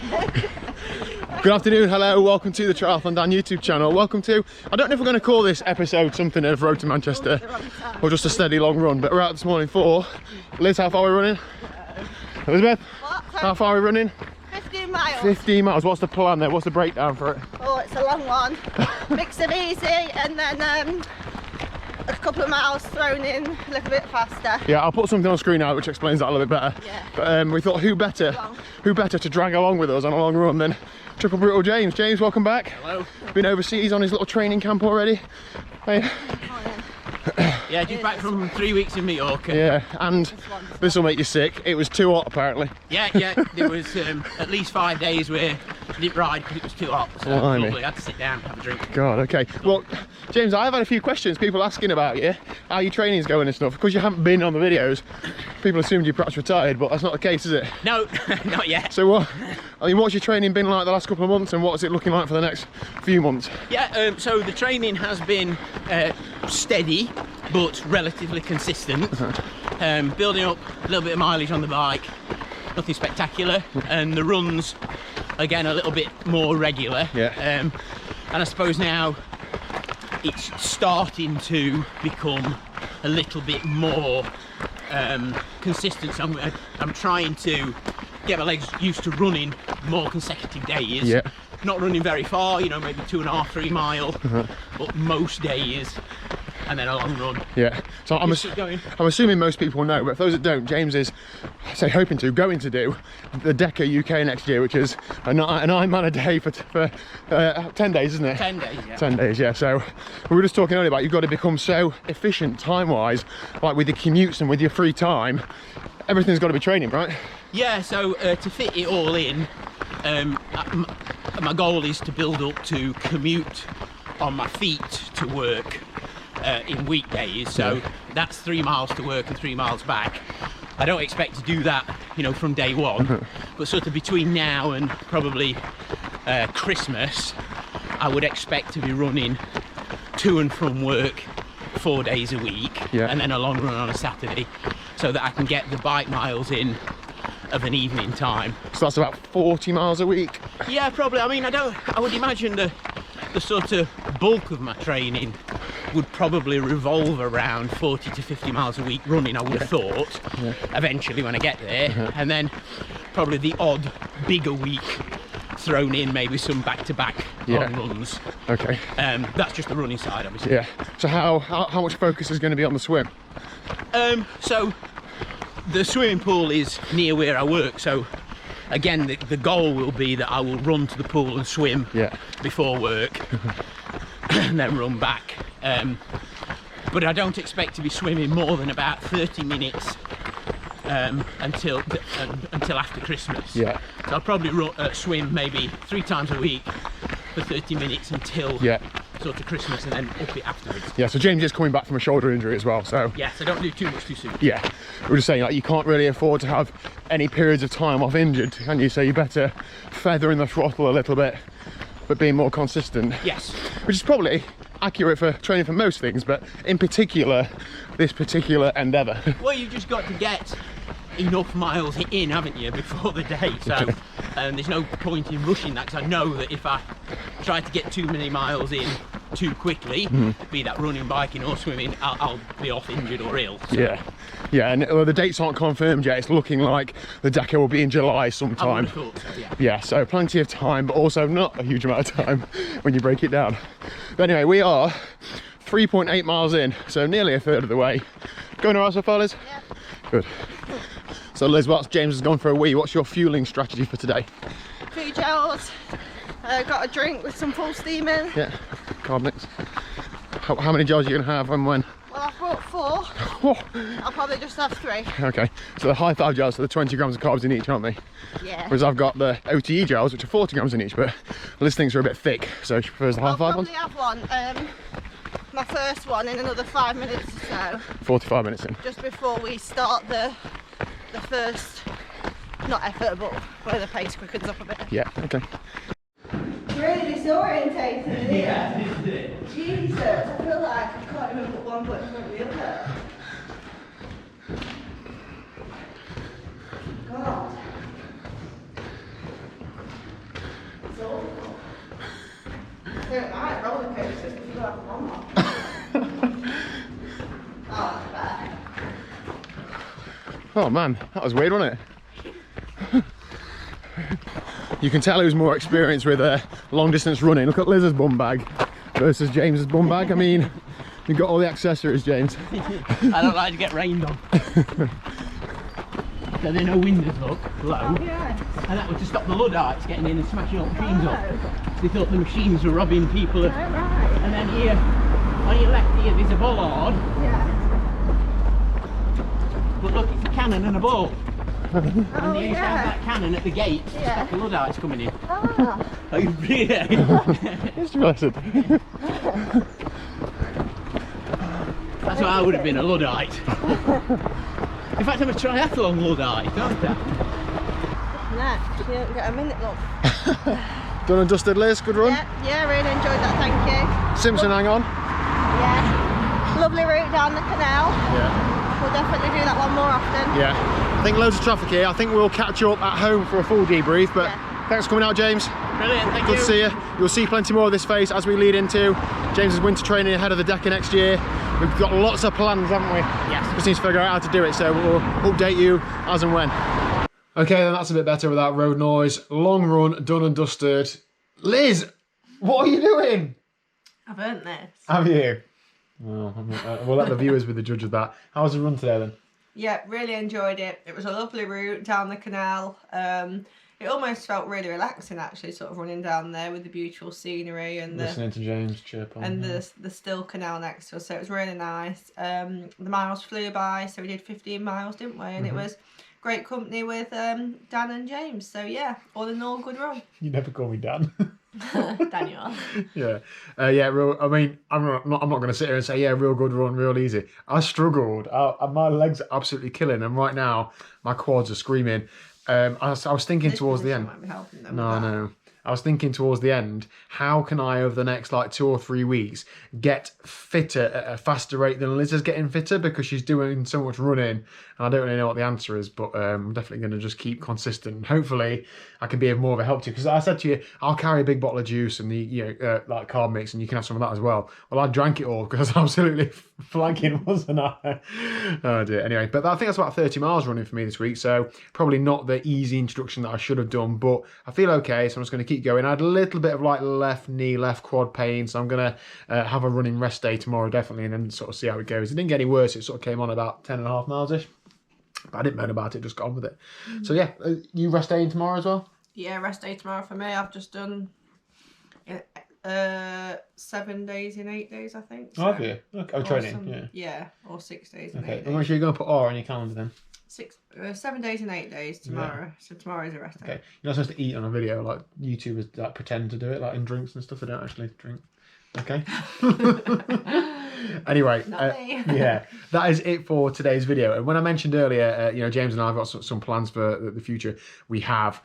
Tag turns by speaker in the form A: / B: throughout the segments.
A: Good afternoon, hello, welcome to the TriathlonDan YouTube channel. Welcome to, I don't know if we're going to call this episode something of Road to Manchester or just a steady long run, but we're out this morning for, Liz, how far are we running? Elizabeth,
B: what?
A: How far are we running?
B: 15 miles.
A: 15 miles, what's the plan there? What's the breakdown for it?
B: Oh, it's a long one. Mix it easy and then a couple of miles thrown in a little bit faster.
A: Yeah, I'll put something on screen now which explains that a little bit better.
B: Yeah.
A: But we thought who better to drag along with us on a long run than Triple Brutal James. James, welcome back.
C: Hello.
A: Been overseas on his little training camp already. Hey.
C: Yeah, just back from 3 weeks in Mallorca.
A: Yeah, and this will make you sick. It was too hot apparently.
C: Yeah, there was at least 5 days where I didn't ride because it was too hot. So
A: Blimey.
C: I had to sit down and have a drink.
A: God, okay. Well, James, I've had a few questions, people asking about you, how your training's going and stuff. Because you haven't been on the videos, people assumed you're perhaps retired, but that's not the case, is it?
C: No, not yet.
A: So what's your training been like the last couple of months, and what's it looking like for the next few months?
C: Yeah, so the training has been steady, but relatively consistent. Building up a little bit of mileage on the bike, nothing spectacular, and the runs, again, a little bit more regular.
A: Yeah.
C: And I suppose now it's starting to become a little bit more consistent. So I'm trying to get my legs used to running more consecutive days.
A: Yeah.
C: Not running very far, you know, maybe 2.5, 3 mile, but most days, and then a long run.
A: Yeah. So I'm assuming most people know, but for those that don't, James is, going to do the Deca UK next year, which is an Ironman a day for 10 days, isn't it?
C: 10 days, yeah.
A: 10 days, yeah. So we were just talking earlier about you've got to become so efficient time-wise, like with your commutes and with your free time. Everything's got to be training, right?
C: Yeah, so to fit it all in, my goal is to build up to commute on my feet to work in weekdays. So that's 3 miles to work and 3 miles back. I don't expect to do that, you know, from day one, but sort of between now and probably Christmas, I would expect to be running to and from work 4 days a week, and then a long run on a Saturday, so that I can get the bike miles in of an evening time. So
A: that's about 40 miles a week?
C: Yeah, probably. I mean, I would imagine the sort of bulk of my training would probably revolve around 40 to 50 miles a week running, I would have thought, eventually when I get there. And then probably the odd bigger week thrown in, maybe some back-to-back long runs.
A: Okay.
C: That's just the running side, obviously.
A: Yeah. So how much focus is going to be on the swim?
C: So the swimming pool is near where I work, so again the goal will be that I will run to the pool and swim before work and then run back, but I don't expect to be swimming more than about 30 minutes until after Christmas. So I'll probably swim maybe 3 times a week for 30 minutes until sort of Christmas, and then up it afterwards. Yeah,
A: so James is coming back from a shoulder injury as well, so
C: so don't do too much too soon.
A: Yeah, we're just saying, like, you can't really afford to have any periods of time off injured, can you? So you better feather in the throttle a little bit, but being more consistent.
C: Yes.
A: Which is probably accurate for training for most things, but in particular, this particular endeavour.
C: Well, you've just got to get enough miles in, haven't you, before the day, so there's no point in rushing that, because I know that if I try to get too many miles in too quickly, be that running, biking or swimming, I'll be off injured or ill. So.
A: Yeah, and the dates aren't confirmed yet. It's looking like the Deca will be in July sometime.
C: I would have thought so,
A: yeah, so plenty of time, but also not a huge amount of time when you break it down. But anyway, we are 3.8 miles in, so nearly a third of the way. Going all right so far, Liz?
B: Yeah.
A: Good. So Liz, whilst James has gone for a wee, what's your fueling strategy for today?
B: 3 gels, got a drink with some full steam in.
A: Yeah, carb mix. How many gels are you going to have and when?
B: Well, I've brought 4. I'll probably just have 3.
A: Okay, so the high 5 gels, so the 20 grams of carbs in each, aren't they?
B: Yeah.
A: Whereas I've got the OTE gels, which are 40 grams in each, but Liz thinks are a bit thick, so she prefers the high 5 ones?
B: I'll probably have one, my first one in another 5 minutes or so.
A: 45 minutes in.
B: Just before we start the first, not effort, but where the pace quickens up a bit.
A: Yeah, okay.
B: Really disorientating, isn't it?
C: Yeah, isn't it?
B: Jesus, I feel like I can't even put one foot in front of the other. God. don't like roller coasters because you don't have one more. Oh, that's better.
A: Oh man, that was weird, wasn't it? You can tell who's more experienced with long distance running. Look at Liz's bum bag versus James's bum bag. I mean, you've got all the accessories, James.
C: I don't like to get rained on. So they know windows look low.
B: Oh, yeah.
C: And that was to stop the Luddites getting in and smashing all the machines up. They thought the machines were robbing people.
B: Right.
C: And then here, on your left here, there's a bollard.
B: Yeah.
C: But look, it's a cannon and a ball. And
B: Oh,
C: they used to have that cannon at the gate to
B: Yeah.
C: stop the Luddites coming in.
B: Ah.
C: Oh, really?
A: It's blessed.
C: That's why I would have been a Luddite. In fact, I'm a triathlon Luddite, aren't I?
B: Next, you don't get a minute, look.
A: Done and dusted, Liz. Good run.
B: Yeah, really enjoyed that, thank you.
A: Simpson, hang on.
B: Yeah. Lovely route down the canal.
A: Yeah.
B: We'll definitely do that one more often.
A: Yeah. I think loads of traffic here. I think we'll catch you up at home for a full debrief, but thanks for coming out, James.
C: Brilliant, thank
A: Good
C: you.
A: to see you. You'll see plenty more of this face as we lead into James's winter training ahead of the Deca next year. We've got lots of plans, haven't we?
C: Yes.
A: Just need to figure out how to do it, so we'll update you as and when. Okay, then that's a bit better without road noise. Long run, done and dusted. Liz, what are you doing?
B: I've earned this.
A: Have you? Well, we'll let the viewers be the judge of that. How was the run today then?
B: Yeah, really enjoyed it. It was a lovely route down the canal. It almost felt really relaxing actually, sort of running down there with the beautiful scenery and
A: Listening to James chirp on.
B: and the still canal next to us, so it was really nice. The miles flew by, so we did 15 miles, didn't we? And it was great company with Dan and James. So yeah, all in all, good run.
A: You never call me Dan.
B: Daniel.
A: Yeah, yeah. Real. I mean, I'm not going to sit here and say real good run, real easy. I struggled. My legs are absolutely killing, and right now my quads are screaming. I was thinking towards the end.
B: Might be helping them
A: No,
B: with that.
A: no. I was thinking towards the end, how can I, over the next like 2 or 3 weeks, get fitter at a faster rate than Liz is getting fitter, because she's doing so much running, and I don't really know what the answer is, but I'm definitely going to just keep consistent. And hopefully, I can be of more of a help to you, because I said to you, I'll carry a big bottle of juice and the like carb mix, and you can have some of that as well. Well, I drank it all because I was absolutely flanking, wasn't I? Oh dear. Anyway, but I think that's about 30 miles running for me this week, so probably not the easy introduction that I should have done, but I feel okay, so I'm just going to keep going. I had a little bit of like left knee, left quad pain, so I'm going to have a running rest day tomorrow definitely, and then sort of see how it goes. It didn't get any worse. It sort of came on about 10.5 miles-ish, but I didn't moan about it, just got on with it. So yeah, you rest day in tomorrow as well?
B: Yeah, rest day tomorrow for me. I've just done 7 days in 8 days, I think. So.
A: Oh, have you? Okay. Oh, training,
B: yeah. Or 6 days in
A: Okay,
B: 8
A: and make
B: days.
A: sure you're going to put R on your calendar then.
B: 7 days in 8 days tomorrow. So tomorrow is a rest day.
A: Okay, you're not supposed to eat on a video like YouTubers that pretend to do it, like in drinks and stuff. They don't actually drink. Okay. Anyway,
B: Not me.
A: yeah, that is it for today's video. And when I mentioned earlier, James and I have got some plans for the future. We have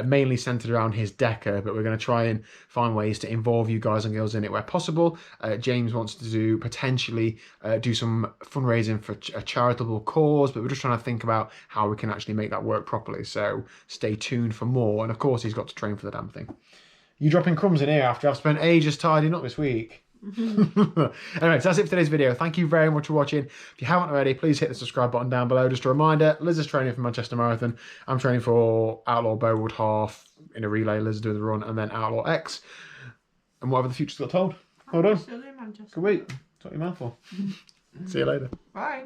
A: mainly centered around his Deca, but we're going to try and find ways to involve you guys and girls in it where possible. James wants to potentially do some fundraising for a charitable cause, but we're just trying to think about how we can actually make that work properly. So stay tuned for more. And of course, he's got to train for the damn thing. You dropping crumbs in here after I've spent ages tidying up this week. Anyway, so that's it for today's video. Thank you very much for watching. If you haven't already, please hit the subscribe button down below. Just a reminder, Liz is training for Manchester Marathon. I'm training for Outlaw Bowood Half in a relay. Liz is doing the run, and then Outlaw X. And whatever the future's got told. Well done.
B: Still in Manchester.
A: Good week. That's what your mouth for. See you later.
B: Bye.